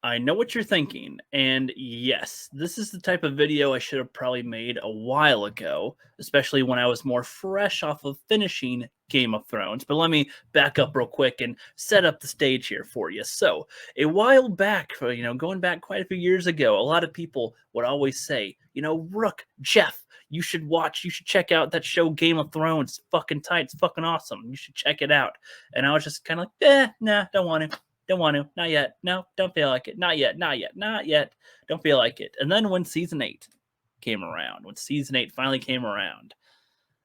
I know what you're thinking, and yes, this is the type of video I should have probably made a while ago, especially when I was more fresh off of finishing Game of Thrones. But let me back up real quick and set up the stage here for you. So, a while back, going back quite a few years ago, a lot of people would always say, Rook, Jeff, you should check out that show Game of Thrones. It's fucking tight, it's fucking awesome. You should check it out. And I was just kind of like, nah, don't want to. Don't want to. Not yet. No, don't feel like it. Not yet. Not yet. Not yet. Don't feel like it. And then when season 8 came around, when season 8 finally came around,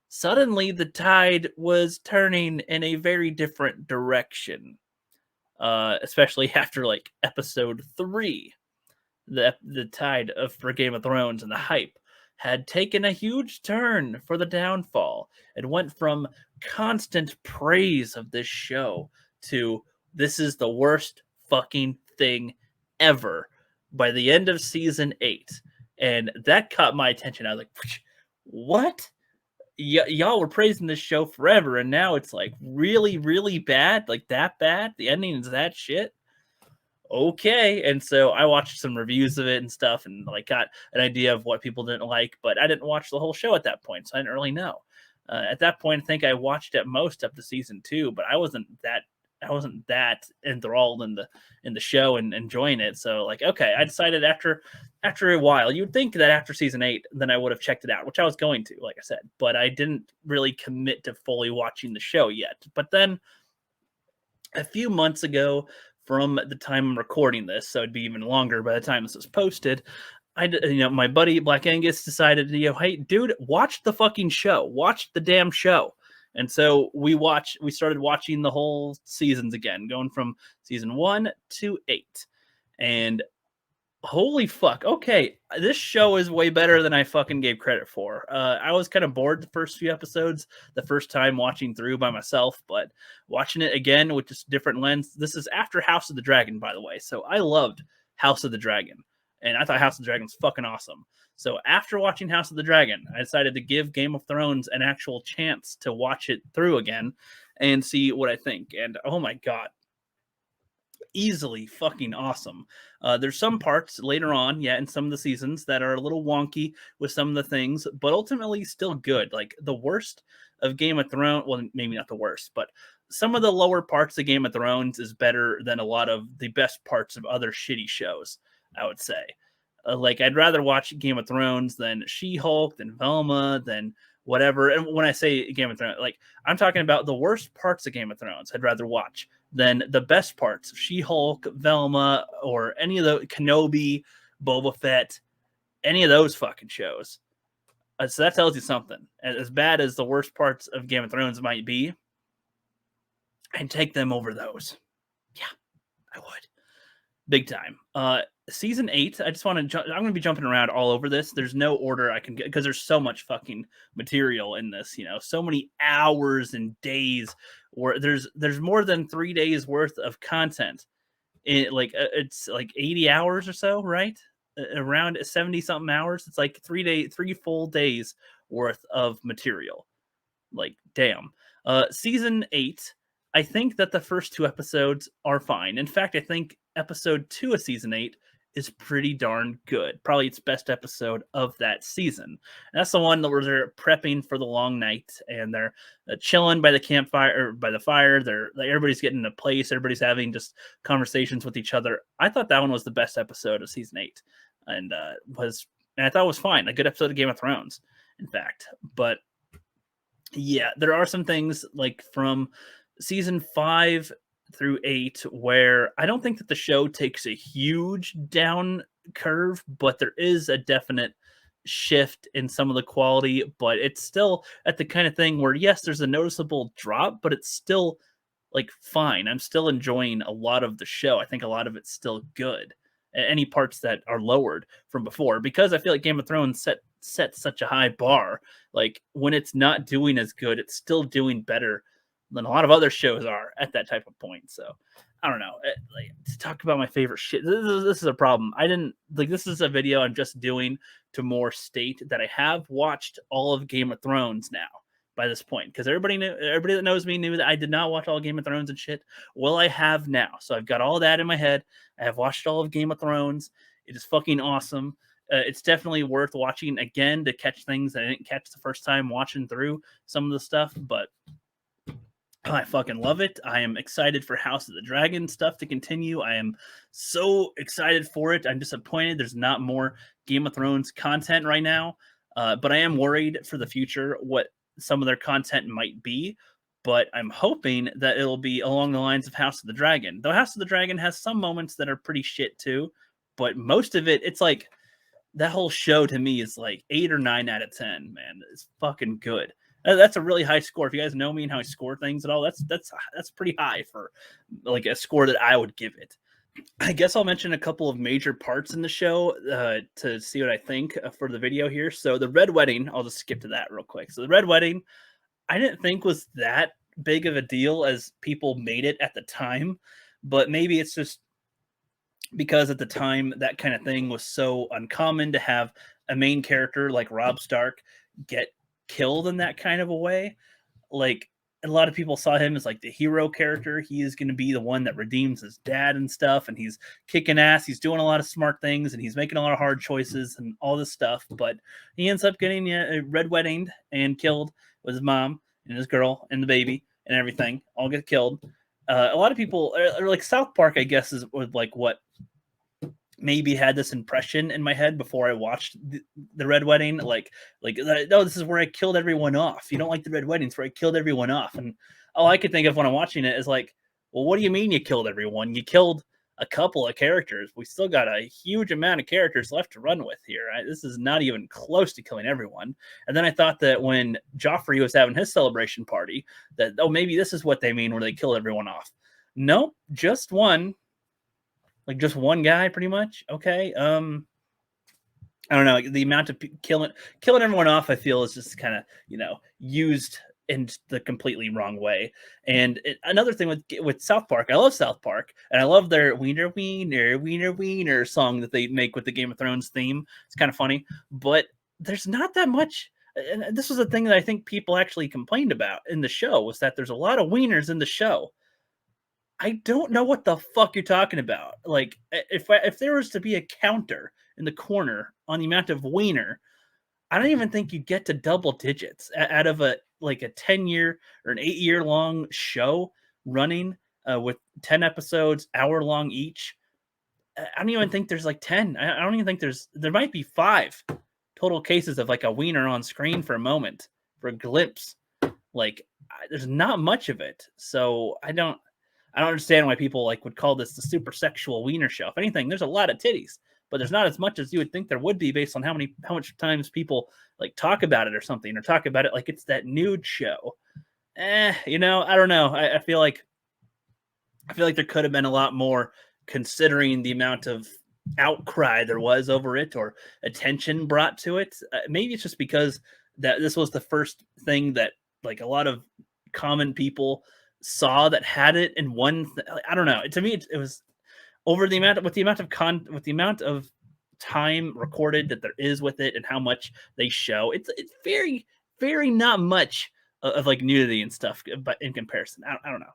suddenly the tide was turning in a very different direction. Especially after like episode 3, the tide for Game of Thrones and the hype had taken a huge turn for the downfall. It went from constant praise of this show to this is the worst fucking thing ever by the end of season 8. And that caught my attention. I was like, what? Y'all were praising this show forever, and now it's like really, really bad? Like that bad? The ending is that shit? Okay. And so I watched some reviews of it and stuff and like got an idea of what people didn't like, but I didn't watch the whole show at that point, so I didn't really know. At that point, I think I watched at most up to season 2, but I wasn't that enthralled in the show and enjoying it. So like, okay, I decided after a while, you'd think that after season 8, then I would have checked it out, which I was going to, like I said, but I didn't really commit to fully watching the show yet. But then a few months ago, from the time I'm recording this, so it'd be even longer by the time this is posted. My buddy Black Angus decided, hey, dude, watch the fucking show, watch the damn show. And so we started watching the whole seasons again, going from season 1 to 8. And holy fuck, okay, this show is way better than I fucking gave credit for. I was kind of bored the first few episodes, the first time watching through by myself, but watching it again with just different lens. This is after House of the Dragon, by the way. So I loved House of the Dragon, and I thought House of the Dragon was fucking awesome. So after watching House of the Dragon, I decided to give Game of Thrones an actual chance to watch it through again and see what I think. And oh my god, easily fucking awesome. There's some parts later on, in some of the seasons that are a little wonky with some of the things, but ultimately still good. Like the worst of Game of Thrones, well, maybe not the worst, but some of the lower parts of Game of Thrones is better than a lot of the best parts of other shitty shows, I would say. Like I'd rather watch Game of Thrones than She-Hulk, than Velma, than whatever. And when I say Game of Thrones, like I'm talking about the worst parts of Game of Thrones, I'd rather watch than the best parts of She-Hulk, Velma, or any of the Kenobi, Boba Fett, any of those fucking shows. So that tells you something. As bad as the worst parts of Game of Thrones might be, I'd take them over those. Yeah, I would. Big time. Season 8, I just want to I'm going to be jumping around all over this. There's no order I can get because there's so much fucking material in this, so many hours and days where there's more than 3 days worth of content. It's like 80 hours or so, right? Around 70 something hours. It's like 3 full days worth of material. Like damn. Season 8, I think that the first 2 episodes are fine. In fact, I think episode 2 of season 8 is pretty darn good. Probably its best episode of that season. And that's the one where they're prepping for the long night and they're chilling by the campfire or by the fire. Everybody's getting in a place. Everybody's having just conversations with each other. I thought that one was the best episode of season 8, and I thought it was fine. A good episode of Game of Thrones, in fact. But yeah, there are some things like from season 5 through 8 where I don't think that the show takes a huge down curve, but there is a definite shift in some of the quality, but it's still at the kind of thing where yes, there's a noticeable drop, but it's still like fine. I'm still enjoying a lot of the show. I think a lot of it's still good. Any parts that are lowered from before, because I feel like Game of Thrones set such a high bar. Like when it's not doing as good, it's still doing better than a lot of other shows are at that type of point. So I don't know. Like to talk about my favorite shit. This is a problem. I didn't like. This is a video I'm just doing to more state that I have watched all of Game of Thrones now. by this point because everybody that knows me knew that I did not watch all Game of Thrones and shit. Well, I have now, so I've got all that in my head. I have watched all of Game of Thrones. It is fucking awesome. It's definitely worth watching again to catch things that I didn't catch the first time watching through some of the stuff, but I fucking love it. I am excited for House of the Dragon stuff to continue. I am so excited for it. I'm disappointed there's not more Game of Thrones content right now, but I am worried for the future what some of their content might be. But I'm hoping that it'll be along the lines of House of the Dragon. Though House of the Dragon has some moments that are pretty shit too, but most of it, it's like that whole show to me is like 8 or 9 out of 10. Man, it's fucking good. That's a really high score. If you guys know me and how I score things at all, that's pretty high for like a score that I would give it. I guess I'll mention a couple of major parts in the show to see what I think for the video here. So the Red Wedding, I'll just skip to that real quick. So the Red Wedding, I didn't think was that big of a deal as people made it at the time, but maybe it's just because at the time that kind of thing was so uncommon to have a main character like Rob Stark get killed in that kind of a way. Like a lot of people saw him as like the hero character. He is going to be the one that redeems his dad and stuff, and he's kicking ass. He's doing a lot of smart things, and he's making a lot of hard choices and all this stuff. But he ends up getting red weddinged and killed with his mom and his girl and the baby and everything. All get killed. A lot of people, or like South Park, I guess, is like what maybe had this impression in my head before I watched the Red Wedding, like no, this is where I killed everyone off. You don't like the Red Wedding? It's where I killed everyone off. And all I could think of when I'm watching it is like, well, what do you mean you killed everyone? You killed a couple of characters. We still got a huge amount of characters left to run with here. Right? This is not even close to killing everyone. And then I thought that when Joffrey was having his celebration party, that maybe this is what they mean where they kill everyone off. No, just one. Like just one guy, pretty much. Okay. I don't know. The amount of killing everyone off, I feel, is just kind of used in the completely wrong way. And another thing with South Park, I love South Park, and I love their Wiener Wiener Wiener Wiener song that they make with the Game of Thrones theme. It's kind of funny, but there's not that much. And this was the thing that I think people actually complained about in the show was that there's a lot of wieners in the show. I don't know what the fuck you're talking about. Like, if there was to be a counter in the corner on the amount of wiener, I don't even think you'd get to double digits out of a 10-year or an 8-year long show running with 10 episodes, hour long each. I don't even think there's like 10. I don't even think there might be 5 total cases of like a wiener on screen for a moment, for a glimpse. Like, there's not much of it. So I don't understand why people like would call this the super sexual wiener show. If anything, there's a lot of titties, but there's not as much as you would think there would be based on how much times people like talk about it or something, or talk about it like it's that nude show. I don't know. I feel like there could have been a lot more considering the amount of outcry there was over it or attention brought to it. Maybe it's just because that this was the first thing that like a lot of common people saw that had it in one I don't know. To me, it was over the amount with the amount of time recorded that there is with it and how much they show. It's very very not much of like nudity and stuff, but in comparison, I don't know.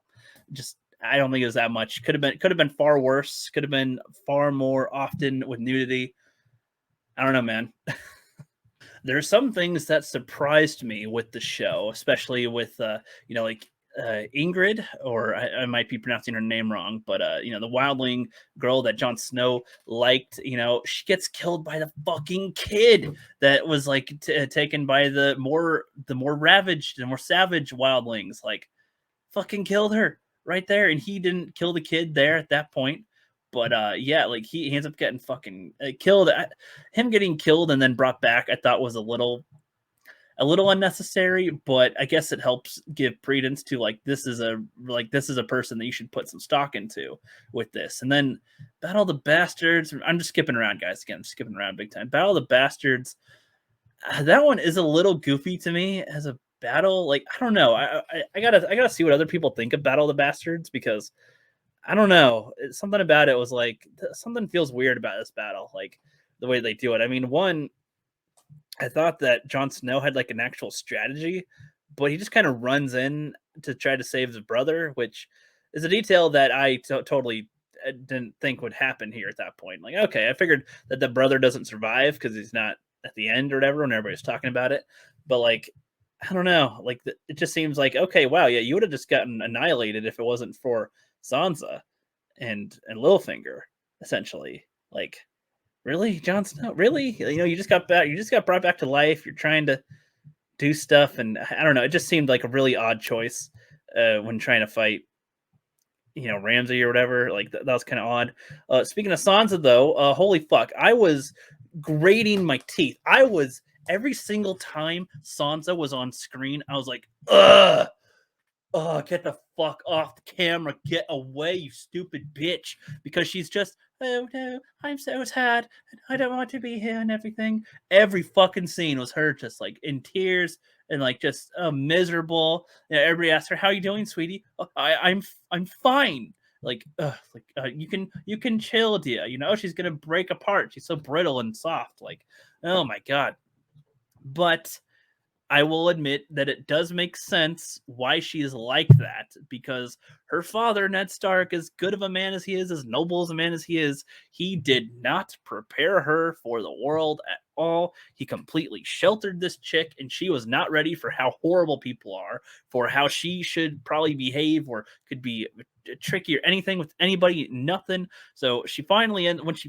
Just I don't think it was that much. Could have been far worse. Could have been far more often with nudity. I don't know, man. There are some things that surprised me with the show, especially with like Ingrid, or I might be pronouncing her name wrong, but the wildling girl that Jon Snow liked, she gets killed by the fucking kid that was like taken by the more ravaged and more savage wildlings. Like, fucking killed her right there, and he didn't kill the kid there at that point. But yeah, like he ends up getting fucking killed. Him getting killed and then brought back, I thought was a little unnecessary, but I guess it helps give credence to like this is a person that you should put some stock into with this. And then Battle of the Bastards. I'm just skipping around, guys. Again, I'm skipping around big time. Battle of the Bastards. That one is a little goofy to me as a battle. Like, I don't know. I gotta see what other people think of Battle of the Bastards, because I don't know. Something about it was like something feels weird about this battle, like the way they do it. I mean, one, I thought that Jon Snow had like an actual strategy but he just kind of runs in to try to save his brother, which is a detail that I totally didn't think would happen here at that point. Like, okay, I figured that the brother doesn't survive because he's not at the end or whatever when everybody's talking about it. But like, I don't know. Like, it just seems like, okay, wow, yeah, you would have just gotten annihilated if it wasn't for Sansa and Littlefinger, essentially. Like, really, Jon Snow? Really? You know, you just got back. You just got brought back to life. You're trying to do stuff, and I don't know. It just seemed like a really odd choice when trying to fight, Ramsay or whatever. Like that was kind of odd. Speaking of Sansa, though, holy fuck, I was grating my teeth. I was every single time Sansa was on screen, I was like, ugh. Oh, get the fuck off the camera. Get away, you stupid bitch. Because she's just, oh no, I'm so sad. And I don't want to be here and everything. Every fucking scene was her just like in tears and like just miserable. Everybody asked her, "How you doing, sweetie?" "Oh, I'm fine." You can chill, dear. You know she's gonna break apart. She's so brittle and soft. Like, oh my god. But I will admit that it does make sense why she is like that, because her father, Ned Stark, as good of a man as he is, as noble as a man as he is, he did not prepare her for the world at all. He completely sheltered this chick, and she was not ready for how horrible people are, for how she should probably behave or could be tricky or anything with anybody, nothing. So when she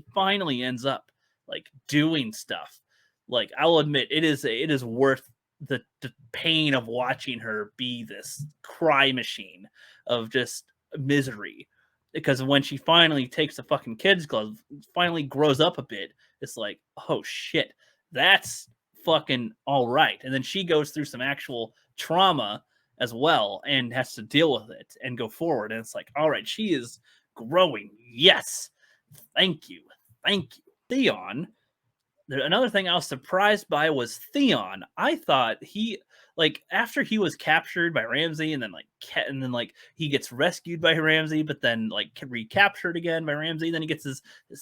finally ends up like doing stuff, like I'll admit it is worth the pain of watching her be this cry machine of just misery. Because when she finally takes the fucking kid's glove, finally grows up a bit, it's like, oh shit, that's fucking all right. And then she goes through some actual trauma as well and has to deal with it and go forward. And it's like, all right, she is growing. Yes. Thank you. Thank you. Theon, another thing I was surprised by was Theon. I thought he like after he was captured by Ramsay and then he gets rescued by Ramsay, but then like recaptured again by Ramsay. Then he gets his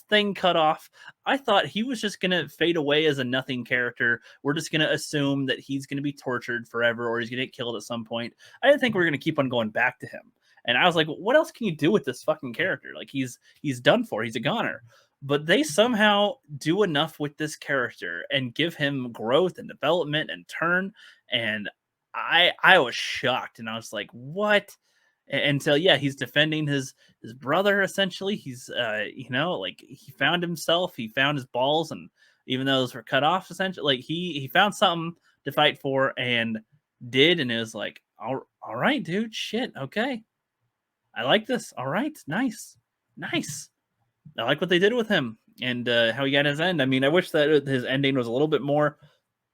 thing cut off. I thought he was just gonna fade away as a nothing character. We're just gonna assume that he's gonna be tortured forever or he's gonna get killed at some point. I didn't think we are gonna keep on going back to him. And I was like, what else can you do with this fucking character? Like he's done for. He's a goner, but they somehow do enough with this character and give him growth and development and turn. And I was shocked, and I was like, what? And so yeah, he's defending his brother essentially. He's like he found himself, he found his balls, and even though those were cut off essentially, like he found something to fight for and did. And it was like, all right, dude, shit, okay, I like this. All right, nice. I like what they did with him and how he got his end. I mean, I wish that his ending was a little bit more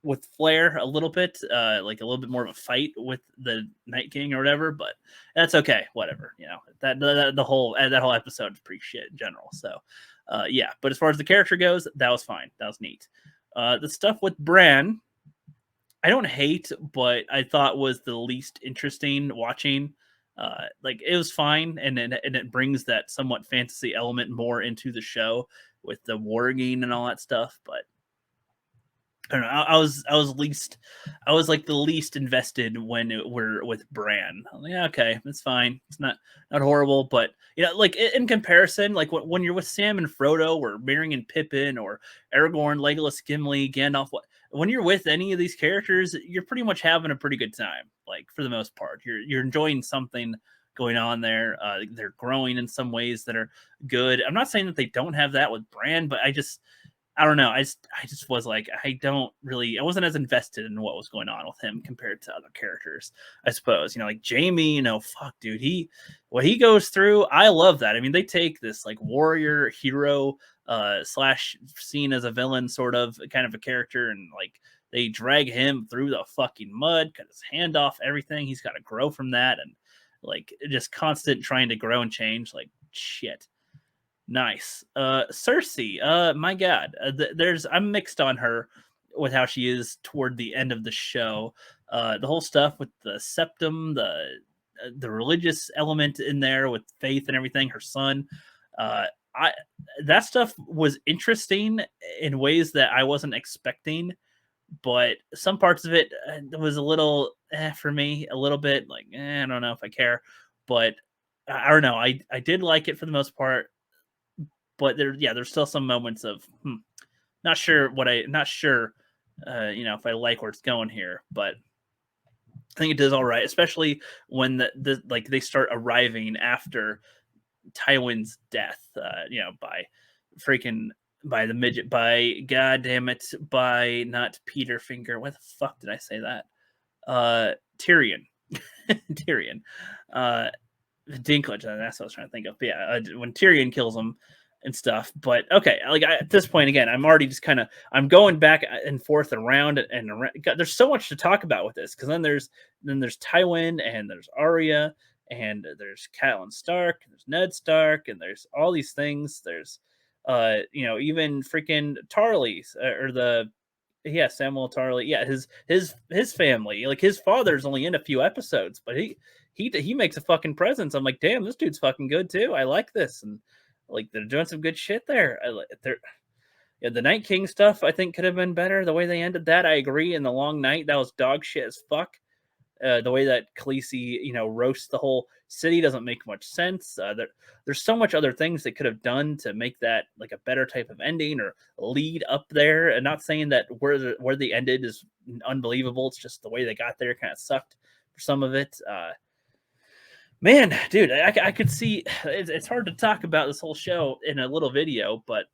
with flair, a little bit, like a little bit more of a fight with the Night King or whatever. But that's okay, whatever. The whole episode is pretty shit in general. So, yeah. But as far as the character goes, that was fine. That was neat. The stuff with Bran, I don't hate, but I thought was the least interesting watching. Like it was fine, and it brings that somewhat fantasy element more into the show with the warging and all that stuff. But I don't know. I was like the least invested when we're with Bran. I'm like, yeah, okay, it's fine. It's not horrible, but like in comparison, like when you're with Sam and Frodo, or Merry and Pippin, or Aragorn, Legolas, Gimli, Gandalf, when you're with any of these characters, you're pretty much having a pretty good time. Like for the most part, you're enjoying something going on there. They're growing in some ways that are good. I'm not saying that they don't have that with Bran, but I don't know. I just was like, I wasn't as invested in what was going on with him compared to other characters, I suppose. Like Jamie, fuck, dude, what he goes through, I love that. I mean, they take this like warrior hero slash seen as a villain sort of kind of a character, and like they drag him through the fucking mud, cut his hand off, everything. He's got to grow from that, and like just constant trying to grow and change. Like shit. Nice. Cersei, my God, I'm mixed on her with how she is toward the end of the show. The whole stuff with the septum, the religious element in there with faith and everything, her son. I That stuff was interesting in ways that I wasn't expecting, but some parts of it was a little for me, a little bit like I don't know if I care, but I don't know. I did like it for the most part, but there's still some moments of not sure if I like where it's going here, but I think it does all right, especially when the like they start arriving after Tywin's death, by freaking by the midget, by god damn it, by not Peter Finger. Why the fuck did I say that? Tyrion. Tyrion. Uh Dinklage, that's what I was trying to think of. But yeah, when Tyrion kills him and stuff. But okay, at this point again, I'm already just kind of I'm going back and forth around and around. God, there's so much to talk about with this because then there's Tywin and there's Arya and there's Catelyn Stark and there's Ned Stark and there's all these things. There's even freaking Tarley's or the yeah, Samuel Tarley. Yeah, his family. Like his father's only in a few episodes, but he makes a fucking presence. I'm like, damn, this dude's fucking good too. I like this, and like they're doing some good shit there. Yeah, the Night King stuff I think could have been better. The way they ended that, I agree. In the Long Night, that was dog shit as fuck. The way that Khaleesi, roasts the whole city doesn't make much sense. There's so much other things they could have done to make that like a better type of ending or lead up there. And not saying that where they ended is unbelievable. It's just the way they got there kind of sucked for some of it. Man, dude, I could see it's hard to talk about this whole show in a little video, but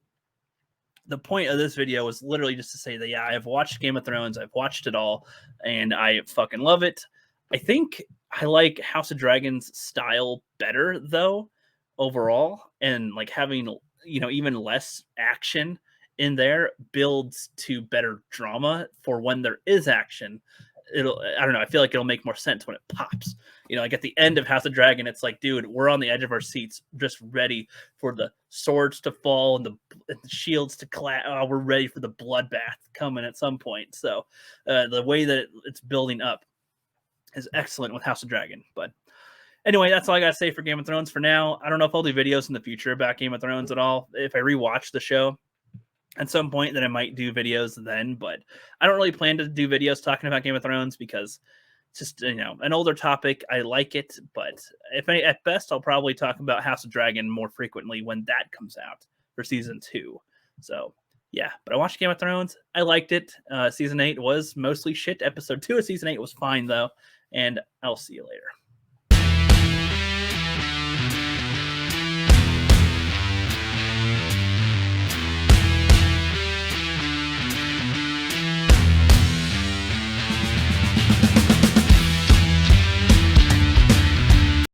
the point of this video was literally just to say that yeah, I've watched Game of Thrones, I've watched it all, and I fucking love it. I think I like House of Dragons style better though, overall, and like having even less action in there builds to better drama for when there is action. I don't know, I feel like it'll make more sense when it pops. Like at the end of House of Dragon, it's like, dude, we're on the edge of our seats, just ready for the swords to fall and the shields to clash. Oh, we're ready for the bloodbath coming at some point. So the way that it's building up is excellent with House of Dragon. But anyway, that's all I got to say for Game of Thrones for now. I don't know if I'll do videos in the future about Game of Thrones at all. If I rewatch the show at some point, then I might do videos then. But I don't really plan to do videos talking about Game of Thrones because it's just an older topic. I like it, but at best, I'll probably talk about House of Dragon more frequently when that comes out for season 2. So yeah, but I watched Game of Thrones. I liked it. Season 8 was mostly shit. Episode 2 of season 8 was fine though, and I'll see you later.